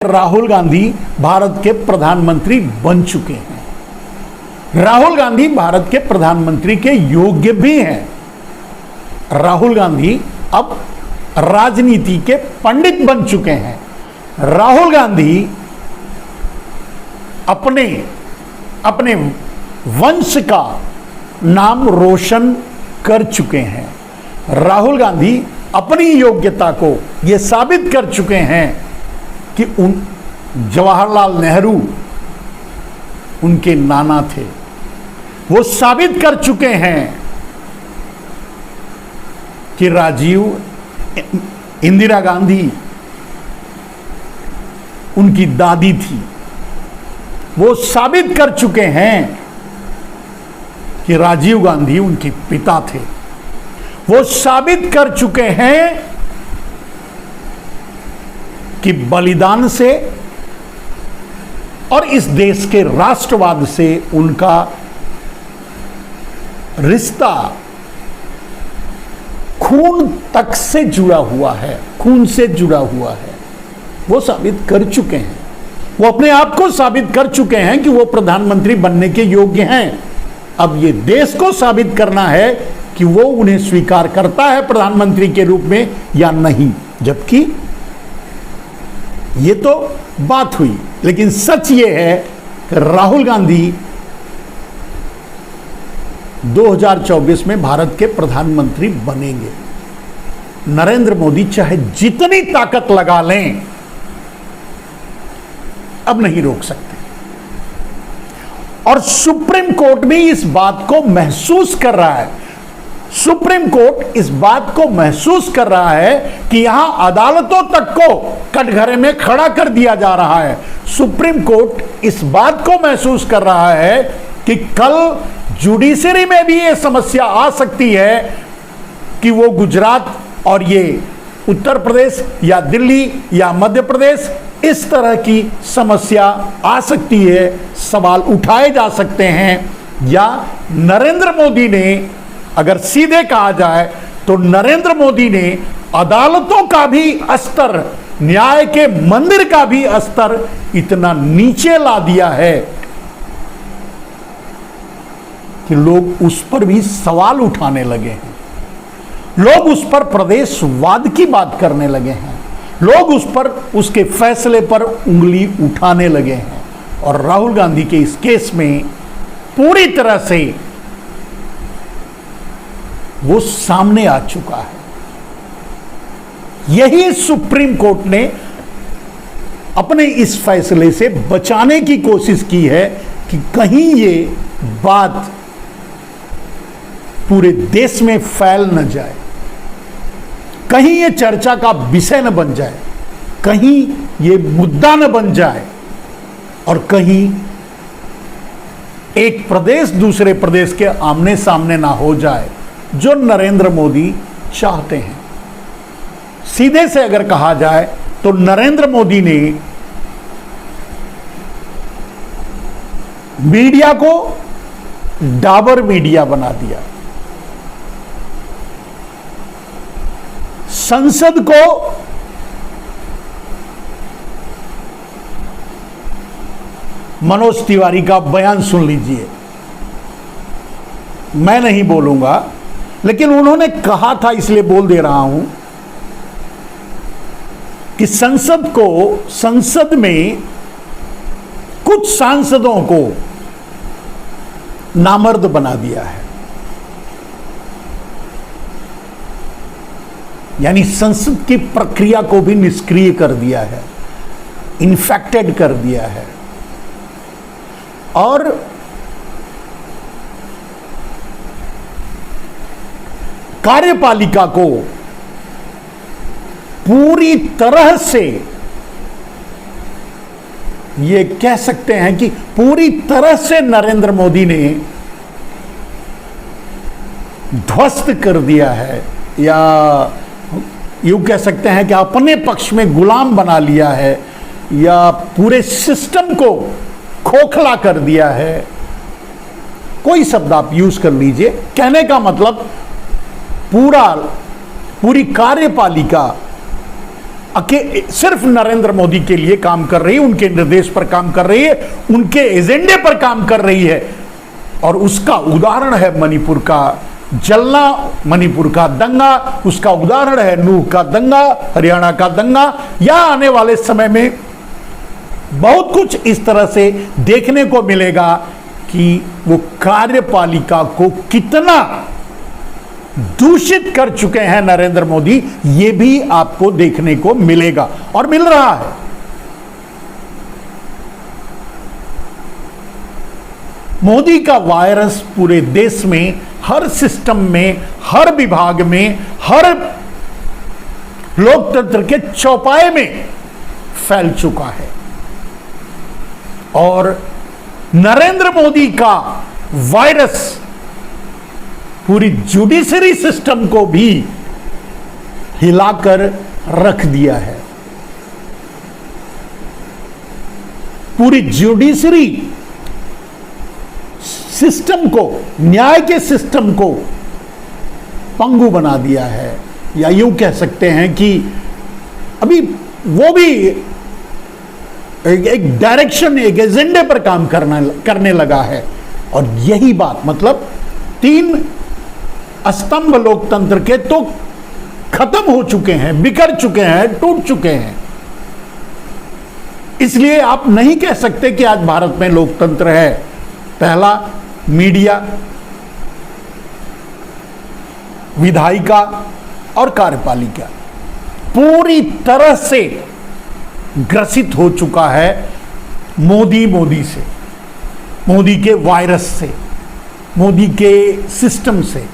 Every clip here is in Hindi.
राहुल गांधी भारत के प्रधानमंत्री बन चुके हैं। राहुल गांधी भारत के प्रधानमंत्री के योग्य भी हैं। राहुल गांधी अब राजनीति के पंडित बन चुके हैं। राहुल गांधी अपने अपने वंश का नाम रोशन कर चुके हैं। राहुल गांधी अपनी योग्यता को यह साबित कर चुके हैं कि जवाहरलाल नेहरू उनके नाना थे। वो साबित कर चुके हैं कि इंदिरा गांधी उनकी दादी थी। वो साबित कर चुके हैं कि राजीव गांधी उनके पिता थे। वो साबित कर चुके हैं कि बलिदान से और इस देश के राष्ट्रवाद से उनका रिश्ता खून तक से जुड़ा हुआ है, खून से जुड़ा हुआ है। वो साबित कर चुके हैं। वो अपने आप को साबित कर चुके हैं कि वो प्रधानमंत्री बनने के योग्य हैं। अब ये देश को साबित करना है कि वो उन्हें स्वीकार करता है प्रधानमंत्री के रूप में या नहीं। जबकि ये तो बात हुई, लेकिन सच ये है कि राहुल गांधी 2024 में भारत के प्रधानमंत्री बनेंगे। नरेंद्र मोदी चाहे जितनी ताकत लगा लें, अब नहीं रोक सकते। और सुप्रीम कोर्ट भी इस बात को महसूस कर रहा है। सुप्रीम कोर्ट इस बात को महसूस कर रहा है कि यहां अदालतों तक को कटघरे में खड़ा कर दिया जा रहा है। सुप्रीम कोर्ट इस बात को महसूस कर रहा है कि कल जुडिशरी में भी यह समस्या आ सकती है कि वो गुजरात और ये उत्तर प्रदेश या दिल्ली या मध्य प्रदेश, इस तरह की समस्या आ सकती है। सवाल उठाए जा सकते हैं। या नरेंद्र मोदी ने, अगर सीधे कहा जाए तो नरेंद्र मोदी ने अदालतों का भी स्तर, न्याय के मंदिर का भी स्तर इतना नीचे ला दिया है कि लोग उस पर भी सवाल उठाने लगे हैं। लोग उस पर प्रदेशवाद की बात करने लगे हैं। लोग उस पर, उसके फैसले पर उंगली उठाने लगे हैं। और राहुल गांधी के इस केस में पूरी तरह से वो सामने आ चुका है। यही सुप्रीम कोर्ट ने अपने इस फैसले से बचाने की कोशिश की है कि कहीं ये बात पूरे देश में फैल न जाए, कहीं ये चर्चा का विषय न बन जाए, कहीं ये मुद्दा न बन जाए, और कहीं एक प्रदेश दूसरे प्रदेश के आमने सामने ना हो जाए, जो नरेंद्र मोदी चाहते हैं। सीधे से अगर कहा जाए तो नरेंद्र मोदी ने मीडिया को डाबर मीडिया बना दिया, संसद को मनोज तिवारी का बयान सुन लीजिए। मैं नहीं बोलूंगा, लेकिन उन्होंने कहा था, इसलिए बोल दे रहा हूं कि संसद में कुछ सांसदों को नामर्द बना दिया है। यानी संसद की प्रक्रिया को भी निष्क्रिय कर दिया है, इन्फेक्टेड कर दिया है। और कार्यपालिका को पूरी तरह से, ये कह सकते हैं कि पूरी तरह से नरेंद्र मोदी ने ध्वस्त कर दिया है, या यूं कह सकते हैं कि अपने पक्ष में गुलाम बना लिया है, या पूरे सिस्टम को खोखला कर दिया है। कोई शब्द आप यूज कर लीजिए। कहने का मतलब पूरी कार्यपालिका सिर्फ नरेंद्र मोदी के लिए काम कर रही है, उनके निर्देश पर काम कर रही है, उनके एजेंडे पर काम कर रही है। और उसका उदाहरण है मणिपुर का जलना, मणिपुर का दंगा, उसका उदाहरण है नूह का दंगा, हरियाणा का दंगा, या आने वाले समय में बहुत कुछ इस तरह से देखने को मिलेगा कि वो कार्यपालिका को कितना दूषित कर चुके हैं नरेंद्र मोदी, ये भी आपको देखने को मिलेगा और मिल रहा है। मोदी का वायरस पूरे देश में, हर सिस्टम में, हर विभाग में, हर लोकतंत्र के चौपाए में फैल चुका है। और नरेंद्र मोदी का वायरस पूरी जुडिशरी सिस्टम को भी हिलाकर रख दिया है। पूरी जुडिशरी सिस्टम को, न्याय के सिस्टम को पंगु बना दिया है, या यूं कह सकते हैं कि अभी वो भी एक डायरेक्शन, एक एजेंडे पर काम करने लगा है। और यही बात, मतलब 3 स्तंभ लोकतंत्र के तो खत्म हो चुके हैं, बिखर चुके हैं, टूट चुके हैं। इसलिए आप नहीं कह सकते कि आज भारत में लोकतंत्र है। पहला, मीडिया, विधायिका और कार्यपालिका पूरी तरह से ग्रसित हो चुका है मोदी से, मोदी के वायरस से, मोदी के सिस्टम से,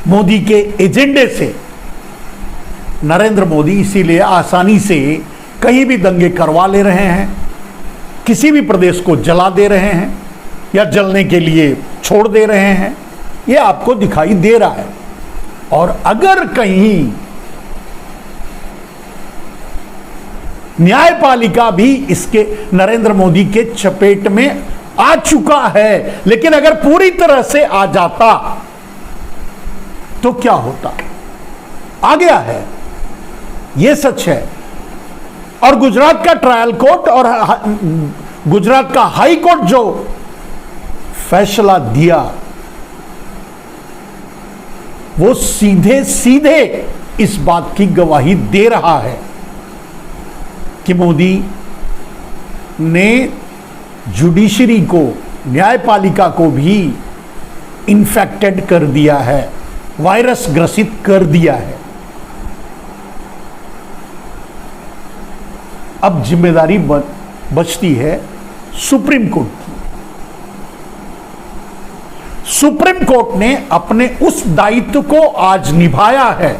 मोदी के एजेंडे से। नरेंद्र मोदी इसीलिए आसानी से कहीं भी दंगे करवा ले रहे हैं, किसी भी प्रदेश को जला दे रहे हैं या जलने के लिए छोड़ दे रहे हैं, ये आपको दिखाई दे रहा है। और अगर कहीं न्यायपालिका भी इसके, नरेंद्र मोदी के चपेट में आ चुका है, लेकिन अगर पूरी तरह से आ जाता तो क्या होता? आ गया है, यह सच है। और गुजरात का ट्रायल कोर्ट और गुजरात का हाई कोर्ट जो फैसला दिया, वो सीधे सीधे इस बात की गवाही दे रहा है कि मोदी ने जुडिशरी को, न्यायपालिका को भी इन्फेक्टेड कर दिया है, वायरस ग्रसित कर दिया है। अब जिम्मेदारी बचती है सुप्रीम कोर्ट की। सुप्रीम कोर्ट ने अपने उस दायित्व को आज निभाया है,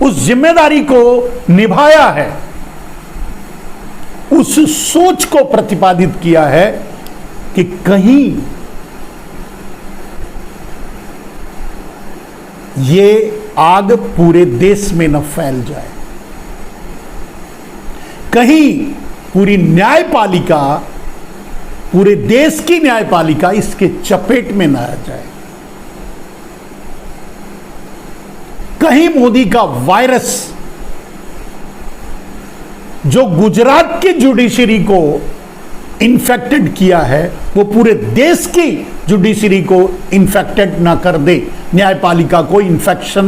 उस जिम्मेदारी को निभाया है, उस सोच को प्रतिपादित किया है कि कहीं ये आग पूरे देश में न फैल जाए, कहीं पूरी न्यायपालिका, पूरे देश की न्यायपालिका इसके चपेट में न आ जाए, कहीं मोदी का वायरस जो गुजरात की जुडिशरी को इन्फेक्टेड किया है, वो पूरे देश की जुडिशरी को इन्फेक्टेड ना कर दे, न्यायपालिका को इन्फेक्शन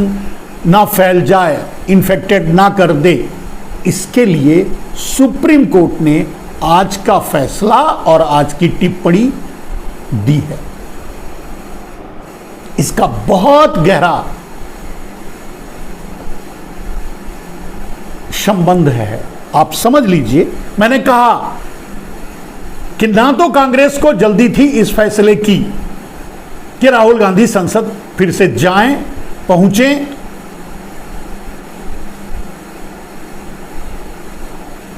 ना फैल जाए, इन्फेक्टेड ना कर दे। इसके लिए सुप्रीम कोर्ट ने आज का फैसला और आज की टिप्पणी दी है। इसका बहुत गहरा संबंध है, आप समझ लीजिए। मैंने कहा कि ना तो कांग्रेस को जल्दी थी इस फैसले की कि राहुल गांधी संसद फिर से जाएं, पहुंचें,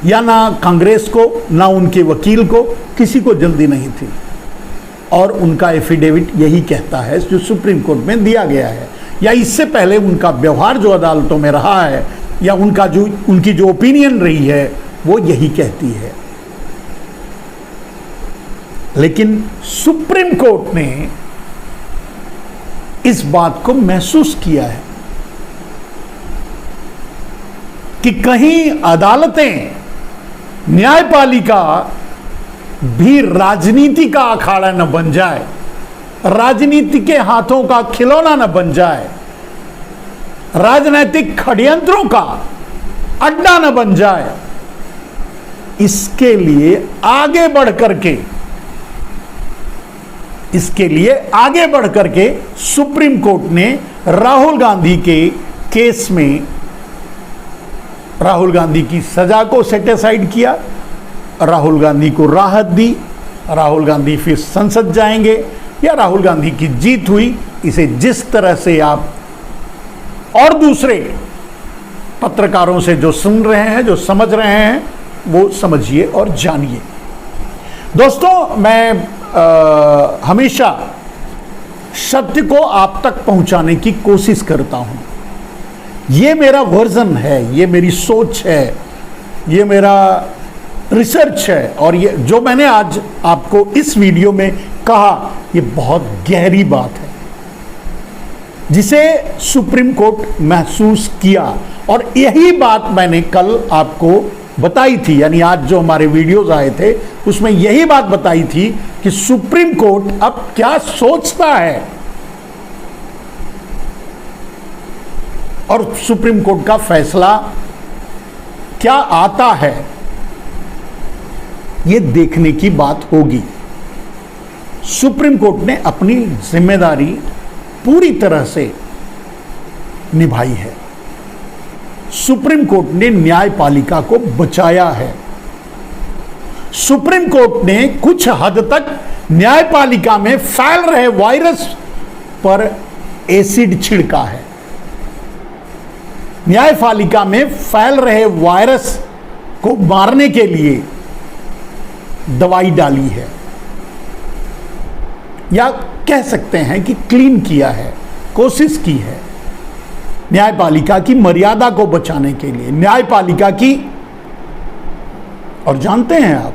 या ना कांग्रेस को, ना उनके वकील को, किसी को जल्दी नहीं थी। और उनका एफिडेविट यही कहता है जो सुप्रीम कोर्ट में दिया गया है, या इससे पहले उनका व्यवहार जो अदालतों में रहा है, या उनकी जो ओपिनियन रही है, वो यही कहती है। लेकिन सुप्रीम कोर्ट ने इस बात को महसूस किया है कि कहीं अदालतें, न्यायपालिका भी राजनीति का अखाड़ा न बन जाए, राजनीति के हाथों का खिलौना न बन जाए, राजनीतिक षड्यंत्रों का अड्डा न बन जाए। इसके लिए आगे बढ़ करके सुप्रीम कोर्ट ने राहुल गांधी के केस में राहुल गांधी की सजा को सेट असाइड किया, राहुल गांधी को राहत दी, राहुल गांधी फिर संसद जाएंगे या राहुल गांधी की जीत हुई। इसे जिस तरह से आप और दूसरे पत्रकारों से जो सुन रहे हैं, जो समझ रहे हैं, वो समझिए और जानिए। दोस्तों, मैं हमेशा सत्य को आप तक पहुंचाने की कोशिश करता हूं। ये मेरा वर्जन है, ये मेरी सोच है, ये मेरा रिसर्च है, और ये जो मैंने आज आपको इस वीडियो में कहा, ये बहुत गहरी बात है जिसे सुप्रीम कोर्ट महसूस किया। और यही बात मैंने कल आपको बताई थी, यानी आज जो हमारे वीडियोस आए थे उसमें यही बात बताई थी कि सुप्रीम कोर्ट अब क्या सोचता है और सुप्रीम कोर्ट का फैसला क्या आता है, ये देखने की बात होगी। सुप्रीम कोर्ट ने अपनी जिम्मेदारी पूरी तरह से निभाई है। सुप्रीम कोर्ट ने न्यायपालिका को बचाया है। सुप्रीम कोर्ट ने कुछ हद तक न्यायपालिका में फैल रहे वायरस पर एसिड छिड़का है। न्यायपालिका में फैल रहे वायरस को मारने के लिए दवाई डाली है, या कह सकते हैं कि क्लीन किया है, कोशिश की है न्यायपालिका की मर्यादा को बचाने के लिए। न्यायपालिका की, और जानते हैं आप,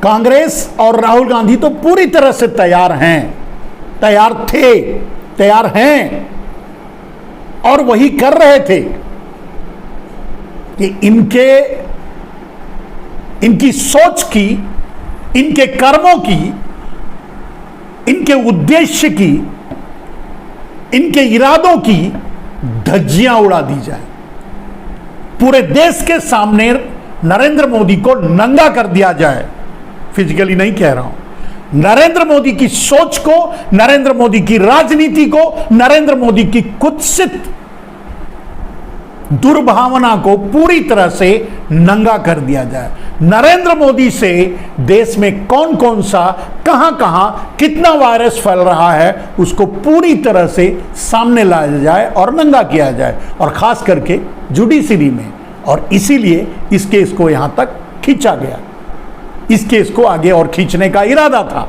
कांग्रेस और राहुल गांधी तो पूरी तरह से तैयार हैं, तैयार थे, तैयार हैं, और वही कर रहे थे कि इनकी सोच की, इनके कर्मों की, इनके उद्देश्य की, इनके इरादों की धज्जियां उड़ा दी जाए। पूरे देश के सामने नरेंद्र मोदी को नंगा कर दिया जाए। फिजिकली नहीं कह रहा हूं, नरेंद्र मोदी की सोच को, नरेंद्र मोदी की राजनीति को, नरेंद्र मोदी की कुत्सित दुर्भावना को पूरी तरह से नंगा कर दिया जाए। नरेंद्र मोदी से देश में कौन कौन सा, कहां कहां कितना वायरस फैल रहा है, उसको पूरी तरह से सामने लाया जाए और नंगा किया जाए, और खास करके जुडिशरी में। और इसीलिए इस केस को यहां तक खींचा गया। इस केस को आगे और खींचने का इरादा था,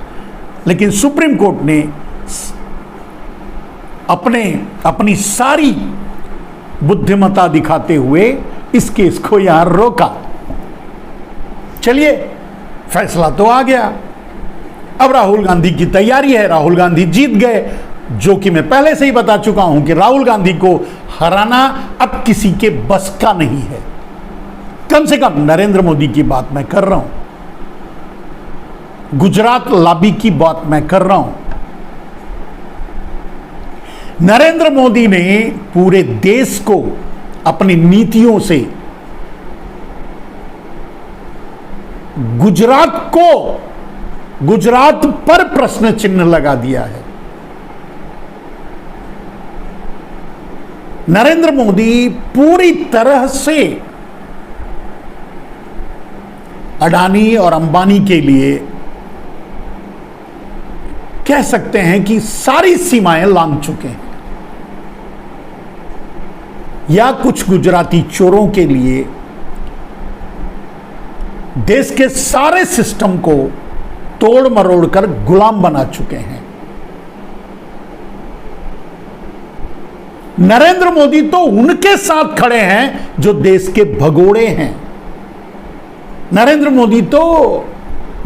लेकिन सुप्रीम कोर्ट ने अपनी सारी बुद्धिमत्ता दिखाते हुए इस केस को यहां रोका। चलिए, फैसला तो आ गया। अब राहुल गांधी की तैयारी है, राहुल गांधी जीत गए, जो कि मैं पहले से ही बता चुका हूं कि राहुल गांधी को हराना अब किसी के बस का नहीं है। कम से कम नरेंद्र मोदी की बात मैं कर रहा हूं, गुजरात लॉबी की बात मैं कर रहा हूं। नरेंद्र मोदी ने पूरे देश को अपनी नीतियों से गुजरात पर प्रश्न चिन्ह लगा दिया है। नरेंद्र मोदी पूरी तरह से अडानी और अंबानी के लिए कह सकते हैं कि सारी सीमाएं लांघ चुके हैं, या कुछ गुजराती चोरों के लिए देश के सारे सिस्टम को तोड़ मरोड़ कर गुलाम बना चुके हैं। नरेंद्र मोदी तो उनके साथ खड़े हैं जो देश के भगोड़े हैं। नरेंद्र मोदी तो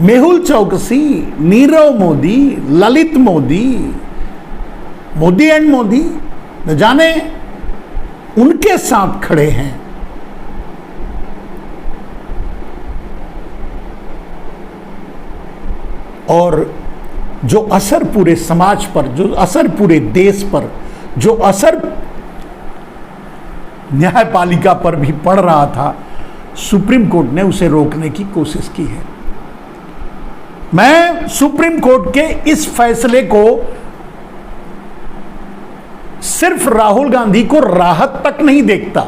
मेहुल चौकसी, नीरव मोदी, ललित मोदी, मोदी एंड मोदी, न जाने उनके साथ खड़े हैं और जो असर पूरे समाज पर, जो असर पूरे देश पर, जो असर न्यायपालिका पर भी पड़ रहा था, सुप्रीम कोर्ट ने उसे रोकने की कोशिश की है। मैं सुप्रीम कोर्ट के इस फैसले को सिर्फ राहुल गांधी को राहत तक नहीं देखता,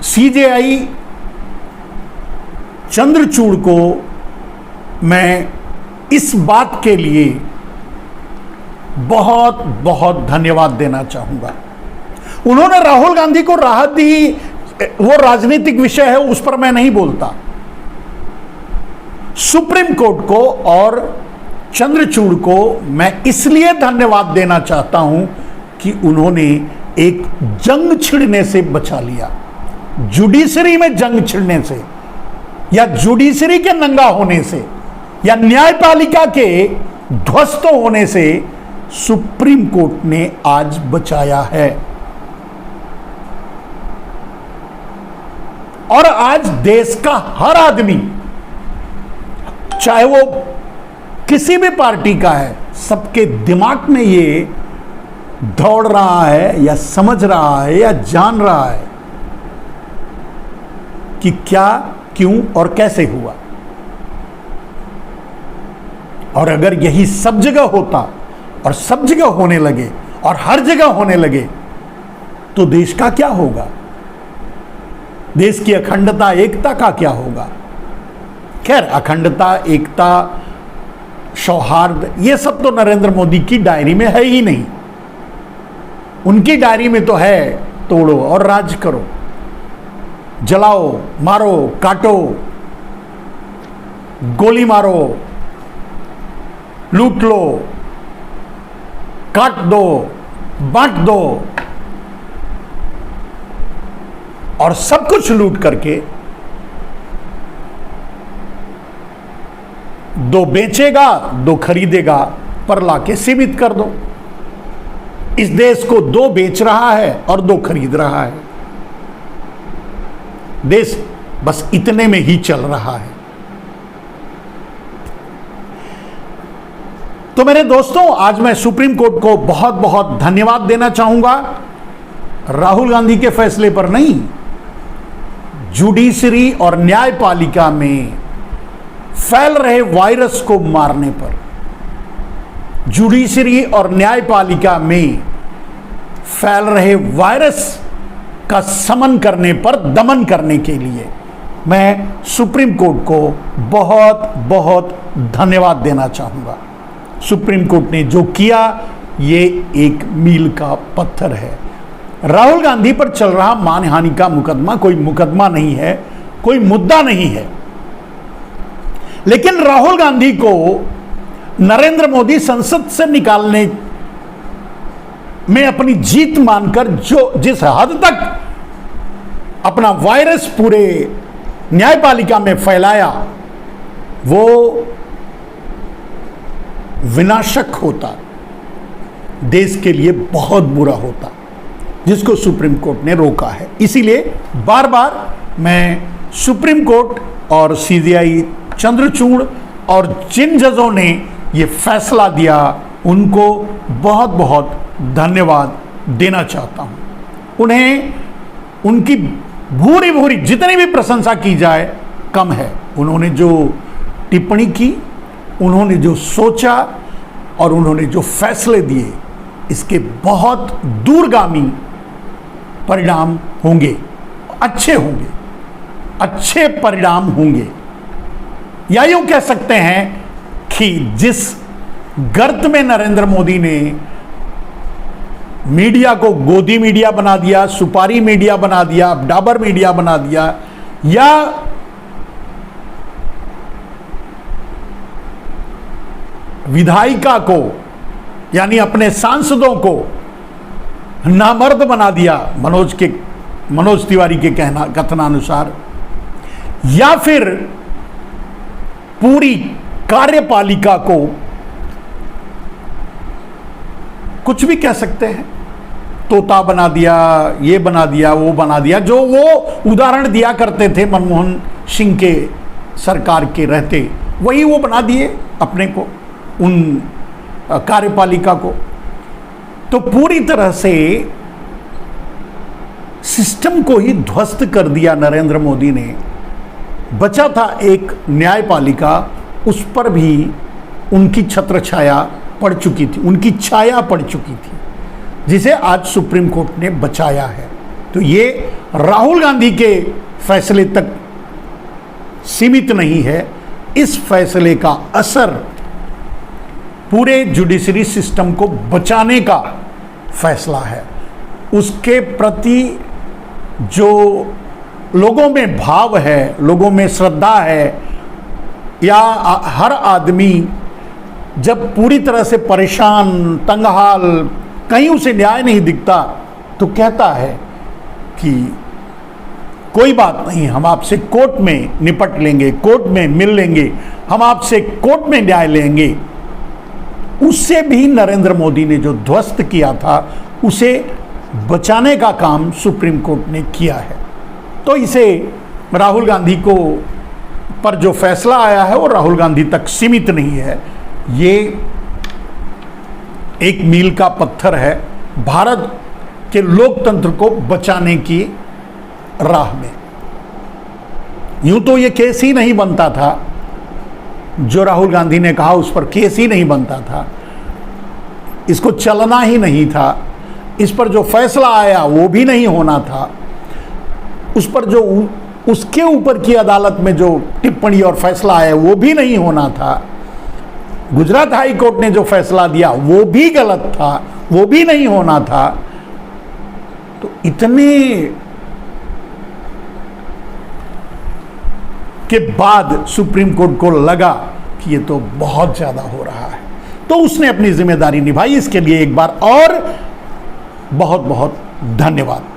सीजेआई चंद्रचूड़ को मैं इस बात के लिए बहुत बहुत धन्यवाद देना चाहूंगा। उन्होंने राहुल गांधी को राहत दी, वो राजनीतिक विषय है, उस पर मैं नहीं बोलता। सुप्रीम कोर्ट को और चंद्रचूड़ को मैं इसलिए धन्यवाद देना चाहता हूं कि उन्होंने एक जंग छिड़ने से बचा लिया। जुडिशरी में जंग छिड़ने से, या जुडिशरी के नंगा होने से, या न्यायपालिका के ध्वस्त होने से सुप्रीम कोर्ट ने आज बचाया है। और आज देश का हर आदमी, चाहे वो किसी भी पार्टी का है, सबके दिमाग में ये दौड़ रहा है या समझ रहा है या जान रहा है कि क्या, क्यों और कैसे हुआ। और अगर यही सब जगह होता और सब जगह होने लगे और हर जगह होने लगे तो देश का क्या होगा, देश की अखंडता एकता का क्या होगा। खैर, अखंडता, एकता, सौहार्द, ये सब तो नरेंद्र मोदी की डायरी में है ही नहीं। उनकी डायरी में तो है तोड़ो और राज करो, जलाओ, मारो, काटो, गोली मारो, लूट लो, काट दो, बांट दो, और सब कुछ लूट करके दो बेचेगा, दो खरीदेगा, पर लाके सीमित कर दो। इस देश को दो बेच रहा है और दो खरीद रहा है। देश बस इतने में ही चल रहा है। तो मेरे दोस्तों, आज मैं सुप्रीम कोर्ट को बहुत बहुत धन्यवाद देना चाहूंगा, राहुल गांधी के फैसले पर नहीं, जुडिशरी और न्यायपालिका में फैल रहे वायरस को मारने पर, जुडिशरी और न्यायपालिका में फैल रहे वायरस का समन करने पर, दमन करने के लिए मैं सुप्रीम कोर्ट को बहुत बहुत धन्यवाद देना चाहूंगा। सुप्रीम कोर्ट ने जो किया, ये एक मील का पत्थर है। राहुल गांधी पर चल रहा मानहानि का मुकदमा कोई मुकदमा नहीं है, कोई मुद्दा नहीं है, लेकिन राहुल गांधी को नरेंद्र मोदी संसद से निकालने में अपनी जीत मानकर जिस हद तक अपना वायरस पूरे न्यायपालिका में फैलाया, वो विनाशक होता, देश के लिए बहुत बुरा होता, जिसको सुप्रीम कोर्ट ने रोका है। इसीलिए बार बार मैं सुप्रीम कोर्ट और सीजेआई चंद्रचूड़ और जिन जजों ने ये फैसला दिया, उनको बहुत बहुत धन्यवाद देना चाहता हूं। उन्हें, उनकी भूरी भूरी जितनी भी प्रशंसा की जाए कम है। उन्होंने जो टिप्पणी की, उन्होंने जो सोचा और उन्होंने जो फैसले दिए, इसके बहुत दूरगामी परिणाम होंगे, अच्छे होंगे, अच्छे परिणाम होंगे। या यूं कह सकते हैं कि जिस गर्त में नरेंद्र मोदी ने मीडिया को गोदी मीडिया बना दिया, सुपारी मीडिया बना दिया, डाबर मीडिया बना दिया, या विधायिका को, यानी अपने सांसदों को नामर्द बना दिया, मनोज तिवारी के कथनानुसार, या फिर पूरी कार्यपालिका को, कुछ भी कह सकते हैं, तोता बना दिया, ये बना दिया, वो बना दिया, जो वो उदाहरण दिया करते थे मनमोहन सिंह के सरकार के रहते, वही वो बना दिए अपने को, उन कार्यपालिका को। तो पूरी तरह से सिस्टम को ही ध्वस्त कर दिया नरेंद्र मोदी ने। बचा था एक न्यायपालिका, उस पर भी उनकी छत्र छाया पड़ चुकी थी, उनकी छाया पड़ चुकी थी, जिसे आज सुप्रीम कोर्ट ने बचाया है। तो ये राहुल गांधी के फैसले तक सीमित नहीं है, इस फैसले का असर पूरे जुडिशरी सिस्टम को बचाने का फैसला है। उसके प्रति जो लोगों में भाव है, लोगों में श्रद्धा है, या हर आदमी जब पूरी तरह से परेशान, तंगहाल, कहीं उसे न्याय नहीं दिखता, तो कहता है कि कोई बात नहीं, हम आपसे कोर्ट में निपट लेंगे, कोर्ट में मिल लेंगे, हम आपसे कोर्ट में न्याय लेंगे। उससे भी नरेंद्र मोदी ने जो ध्वस्त किया था, उसे बचाने का काम सुप्रीम कोर्ट ने किया है। तो इसे राहुल गांधी को पर जो फैसला आया है वो राहुल गांधी तक सीमित नहीं है, ये एक मील का पत्थर है भारत के लोकतंत्र को बचाने की राह में। यूं तो ये केस ही नहीं बनता था, जो राहुल गांधी ने कहा उस पर केस ही नहीं बनता था, इसको चलना ही नहीं था, इस पर जो फैसला आया वो भी नहीं होना था, उस पर जो उसके ऊपर की अदालत में जो टिप्पणी और फैसला आया वो भी नहीं होना था, गुजरात हाई कोर्ट ने जो फैसला दिया वो भी गलत था, वो भी नहीं होना था। तो इतने के बाद सुप्रीम कोर्ट को लगा कि ये तो बहुत ज्यादा हो रहा है, तो उसने अपनी जिम्मेदारी निभाई। इसके लिए एक बार और बहुत बहुत धन्यवाद।